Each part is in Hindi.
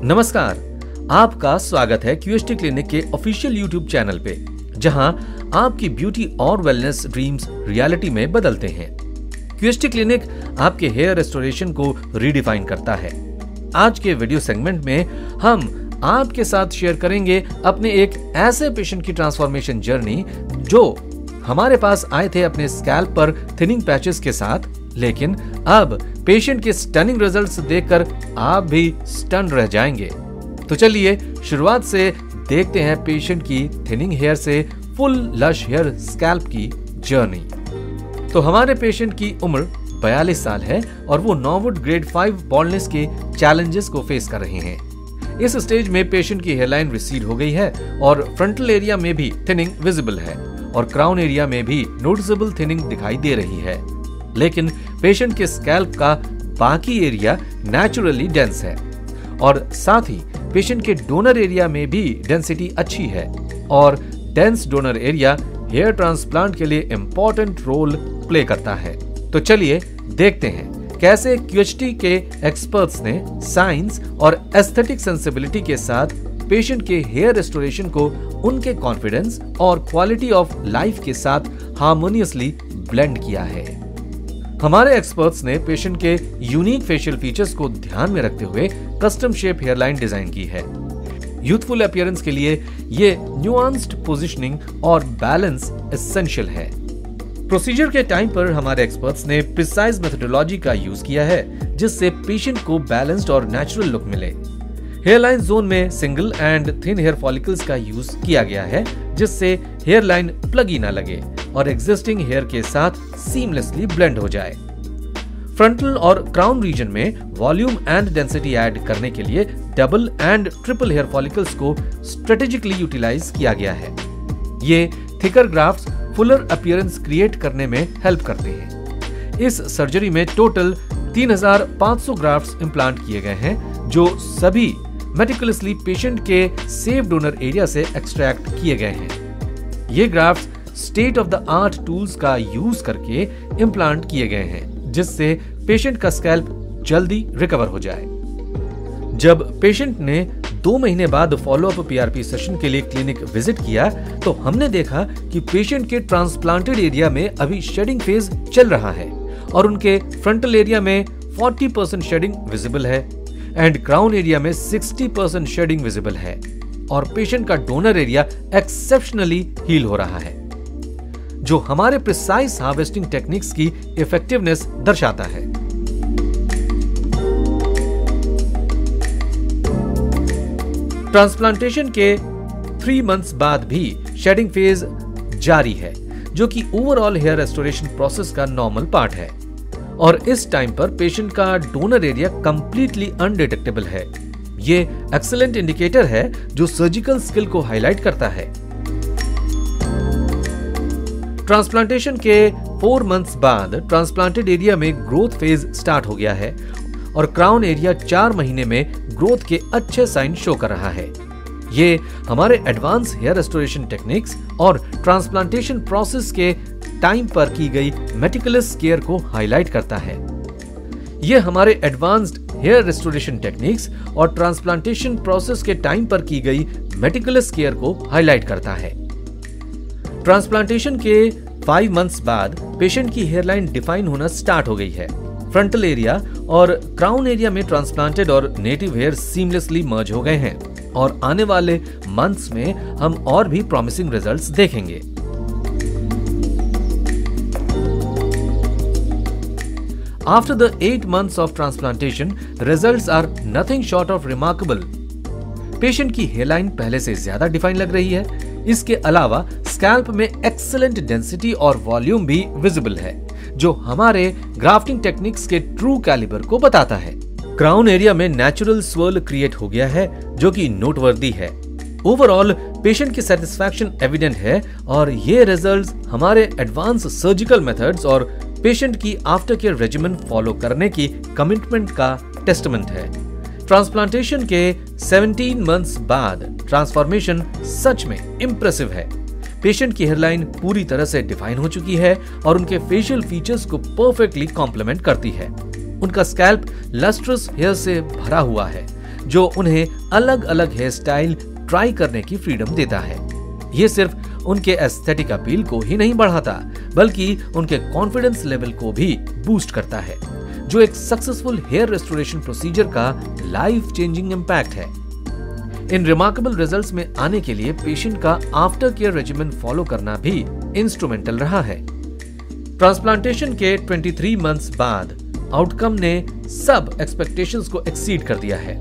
नमस्कार, आपका स्वागत है क्यूएसटी क्लिनिक के ऑफिशियल यूट्यूब चैनल पे, जहां आपकी ब्यूटी और वेलनेस ड्रीम्स रियलिटी में बदलते हैं। क्यूएसटी क्लिनिक आपके हेयर रेस्टोरेशन को रीडिफाइन करता है। आज के वीडियो सेगमेंट में हम आपके साथ शेयर करेंगे अपने एक ऐसे पेशेंट की ट्रांसफॉर्मेशन जर्नी जो हमारे पास आए थे अपने स्कैल्प पर थिनिंग पैचेस के साथ, लेकिन अब पेशेंट के स्टनिंग रिजल्ट्स देखकर आप भी स्टन रह जाएंगे। तो चलिए शुरुआत से देखते हैं पेशेंट की थिनिंग हेयर से फुल लश हेयर स्कैल्प की जर्नी। तो हमारे पेशेंट की उम्र 42 साल है और वो नॉर्वुड ग्रेड 5 बॉल्डनेस के चैलेंजेस को फेस कर रहे हैं। इस स्टेज में पेशेंट की हेयरलाइन रिसीड हो गई है और फ्रंटल एरिया में भी थिनिंग विजिबल है और क्राउन एरिया में भी नोटिसेबल थिनिंग दिखाई दे रही है। लेकिन पेशेंट के स्कैल्प का बाकी एरिया नेचुरली डेंस है और साथ ही पेशेंट के डोनर एरिया में भी डेंसिटी अच्छी है और dense donor area hair transplant के लिए इंपॉर्टेंट रोल प्ले करता है। तो चलिए देखते हैं कैसे क्यूएचटी के एक्सपर्ट्स ने साइंस और एस्थेटिक सेंसिबिलिटी के साथ पेशेंट के हेयर रेस्टोरेशन को उनके कॉन्फिडेंस और क्वालिटी ऑफ लाइफ के साथ हार्मोनियसली ब्लेंड किया है। हमारे एक्सपर्ट्स ने पेशेंट के यूनिक फेशियल फीचर्स को ध्यान में रखते हुए कस्टम शेप हेयरलाइन डिजाइन की है। यूथफुल अपीयरेंस के लिए ये न्यूआंस्ड पोजीशनिंग और बैलेंस एसेंशियल है। प्रोसीजर के टाइम पर हमारे एक्सपर्ट्स ने प्रिसाइज मेथोडोलॉजी का यूज किया है, जिससे पेशेंट को बैलेंस्ड और नेचुरल लुक मिले। हेयरलाइन जोन में single and thin hair follicles का यूज किया गया है, जिससे हेयरलाइन प्लगी ना लगे और एग्जिस्टिंग हेयर के साथ सीमलेसली ब्लेंड हो जाए। फ्रंटल और क्राउन रीजन में वॉल्यूम एंड डेंसिटी ऐड करने के लिए double and triple hair follicles को स्ट्रेटेजिकली यूटिलाइज किया गया है। ये thicker grafts fuller appearance create करने में हेल्प करते हैं। इस सर्जरी में टोटल 3500 ग्राफ्ट्स इम्प्लांट किए गए हैं, जो सभी मेटिकुलसली पेशेंट के सेफ डोनर एरिया से एक्सट्रैक्ट किए गए हैं। ये grafts state of the art tools का यूज करके इम्प्लांट किए गए हैं, जिससे पेशेंट का स्कैल्प जल्दी रिकवर हो जाए। जब पेशेंट ने 2 महीने बाद फॉलोअप पीआरपी सेशन के लिए क्लिनिक विजिट किया, तो हमने देखा कि पेशेंट के ट्रांसप्लांटेड एरिया में अभी शेडिंग फेज चल रहा है और उनके फ्रंटल एरिया में 40% शेडिंग विजिबल है एंड क्राउन एरिया में 60% शेडिंग विजिबल है और पेशेंट का डोनर एरिया एक्सेप्शनली हील हो रहा है, जो हमारे प्रिसाइज हार्वेस्टिंग टेक्निक्स की इफेक्टिवनेस दर्शाता है। ट्रांसप्लांटेशन के 3 मंथ्स बाद भी शेडिंग फेज जारी है, जो कि ओवरऑल हेयर रेस्टोरेशन प्रोसेस का नॉर्मल पार्ट है और इस टाइम पर पेशेंट का डोनर एरिया कंप्लीटली अनडिटेक्टेबल है। ये एक्सीलेंट इंडिकेटर है जो सर्जिकल स्किल को हाईलाइट करता है। ट्रांसप्लांटेशन के 4 मंथ्स बाद ट्रांसप्लांटेड एरिया में ग्रोथ फेज स्टार्ट हो गया है और क्राउन एरिया 4 महीने में ग्रोथ के अच्छे साइन शो कर रहा है। ये हमारे एडवांस हेयर रेस्टोरेशन टेक्निक्स और ट्रांसप्लांटेशन प्रोसेस के टाइम पर की गई मेटिकुलस केयर को हाईलाइट करता है। ये हमारे एडवांस्ड हेयर रेस्टोरेशन टेक्निक्स और ट्रांसप्लांटेशन प्रोसेस के टाइम पर की गई मेटिकुलस केयर को हाईलाइट करता है। ट्रांसप्लांटेशन के 5 मंथ्स बाद पेशेंट की हेयरलाइन डिफाइन होना स्टार्ट हो गई है। फ्रंटल एरिया और क्राउन एरिया में ट्रांसप्लांटेड और नेटिव हेयर सीमलेसली मर्ज हो गए हैं और आने वाले मंथ्स में हम और भी प्रॉमिसिंग रिजल्ट्स देखेंगे। After the 8 months of transplantation, results are nothing short of remarkable. Patient की हेयरलाइन पहले से ज्यादा डिफाइन लग रही है। इसके अलावा स्कैल्प में एक्सीलेंट डेंसिटी और वॉल्यूम भी विजिबल है, जो हमारे ग्राफ्टिंग टेक्निक्स के ट्रू कैलिबर को बताता है। क्राउन एरिया में नेचुरल स्वर्ल क्रिएट हो गया है, जो कि नोटवर्दी है। ओवरऑल पेशेंट की सेटिस्फैक्शन एविडेंट है और ये रिजल्ट्स हमारे एडवांस सर्जिकल मेथड्स और पेशेंट की आफ्टर केयर रेजिमेंट फॉलो करने की कमिटमेंट का टेस्टमेंट है। ट्रांसप्लांटेशन के 17 मंथ्स बाद ट्रांसफॉर्मेशन सच में इंप्रेसिव है। पेशेंट की हेयरलाइन पूरी तरह से डिफाइन हो चुकी है और उनके फेशियल फीचर्स को परफेक्टली कॉम्प्लीमेंट करती है। उनका स्कैल्प लस्ट्रस हेयर से भरा हुआ है, जो उन्हें अलग अलग हेयर स्टाइल ट्राई करने की फ्रीडम देता है। ये सिर्फ उनके एस्थेटिक अपील को ही नहीं बढ़ाता, बल्कि उनके कॉन्फिडेंस लेवल को भी बूस्ट करता है, जो एक सक्सेसफुल हेयर रेस्टोरेशन प्रोसीजर का लाइफ चेंजिंग इम्पैक्ट है। इन रिमार्केबल रिजल्ट्स में आने के लिए पेशेंट का आफ्टर केयर रेजिमेंट फॉलो करना भी इंस्ट्रूमेंटल रहा है। ट्रांसप्लांटेशन के 23 मंथ्स बाद आउटकम ने सब एक्सपेक्टेशंस को एक्सीड कर दिया है।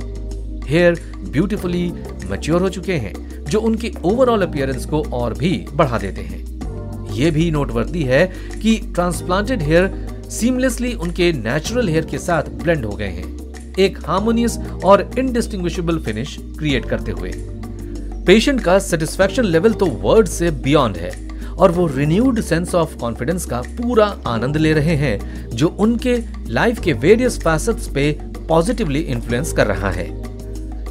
हेयर ब्यूटीफुली मैच्योर हो चुके हैं, जो उनकी ओवरऑल अपीयरेंस को और भी बढ़ा देते हैं। यह भी नोटवर्दी है कि ट्रांसप्लांटेड हेयर सीमलेसली उनके नेचुरल हेयर के साथ ब्लेंड हो गए हैं, एक हार्मोनियस और इनडिस्टिंग्विशेबल फिनिश क्रिएट करते हुए। पेशेंट का सेटिस्फैक्शन लेवल तो वर्ड से बियॉन्ड है और वो रिन्यूड सेंस ऑफ कॉन्फिडेंस का पूरा आनंद ले रहे हैं, जो उनके लाइफ के वेरियस फैसेट्स पे पॉजिटिवली इन्फ्लुएंस कर रहा है।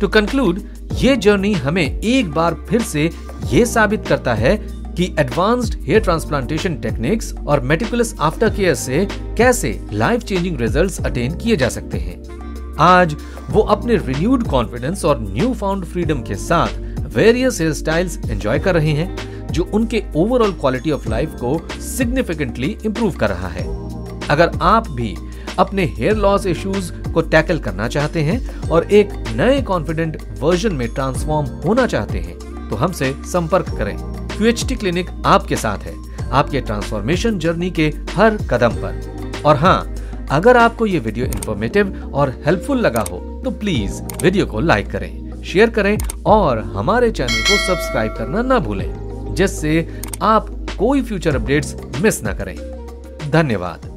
टू कंक्लूड, ये जर्नी हमें एक बार फिर से ये साबित करता है कि एडवांस्ड हेयर ट्रांसप्लांटेशन टेक्निक्स और मेटिकुलस आफ्टर केयर से कैसे लाइफ चेंजिंग रिजल्ट्स अटेन किए जा सकते हैं। आज वो अपने रिन्यूड कॉन्फिडेंस और न्यू फाउंड फ्रीडम के साथ वेरियस हेयर स्टाइल्स एंजॉय कर रहे हैं, जो उनके ओवरऑल क्वालिटी ऑफ लाइफ को सिग्निफिकेंटली इंप्रूव कर रहा है। अगर आप भी अपने हेयर लॉस इश्यूज को टैकल करना चाहते हैं और एक नए कॉन्फिडेंट वर्जन में ट्रांसफॉर्म होना चाहते हैं, तो हमसे संपर्क करें। क्यूएचटी क्लिनिक आपके साथ है, आपके ट्रांसफॉर्मेशन जर्नी के हर कदम पर। और हाँ, अगर आपको ये वीडियो इंफॉर्मेटिव और हेल्पफुल लगा हो तो प्लीज वीडियो को लाइक करें, शेयर करें और हमारे चैनल को सब्सक्राइब करना ना भूलें, जिससे आप कोई फ्यूचर अपडेट्स मिस ना करें। धन्यवाद।